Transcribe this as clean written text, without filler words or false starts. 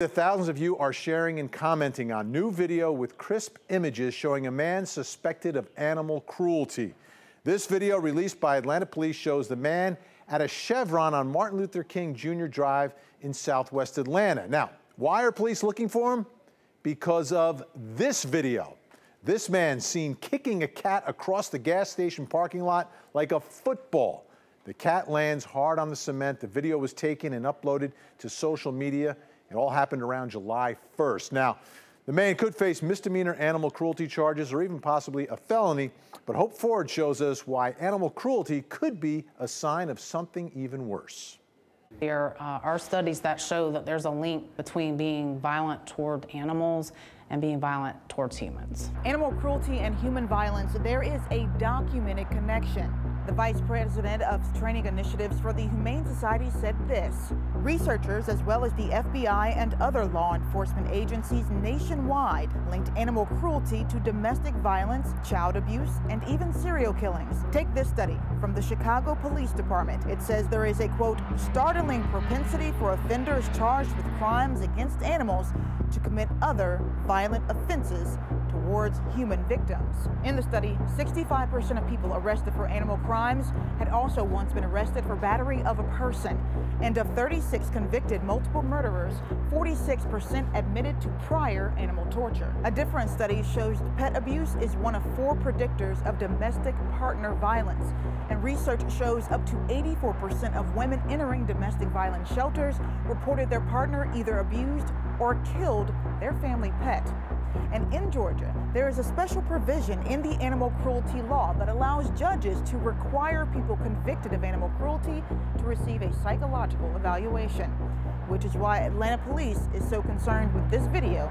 Thousands of you are sharing and commenting on new video with crisp images showing a man suspected of animal cruelty. This video, released by Atlanta police, shows the man at a Chevron on Martin Luther King Jr. Drive in southwest Atlanta. Now, why are police looking for him? Because of this video. This man seen kicking a cat across the gas station parking lot like a football. The cat lands hard on the cement. The video was taken and uploaded to social media. It all happened around July 1st. Now, the man could face misdemeanor animal cruelty charges or even possibly a felony, but Hope Ford shows us why animal cruelty could be a sign of something even worse. There are studies that show that there's a link between being violent toward animals and being violent towards humans. Animal cruelty and human violence, there is a documented connection. The vice president of training initiatives for the Humane Society said this: researchers, as well as the FBI and other law enforcement agencies nationwide, linked animal cruelty to domestic violence, child abuse, and even serial killings. Take this study from the Chicago Police Department. It says there is a, quote, startling propensity for offenders charged with crimes against animals to commit other violent offenses towards human victims. In the study, 65% of people arrested for animal crimes had also once been arrested for battery of a person. And of 36 convicted multiple murderers, 46% admitted to prior animal torture. A different study shows pet abuse is one of 4 predictors of domestic partner violence. And research shows up to 84% of women entering domestic violence shelters reported their partner either abused or killed their family pet. And in Georgia, there is a special provision in the animal cruelty law that allows judges to require people convicted of animal cruelty to receive a psychological evaluation, which is why Atlanta police is so concerned with this video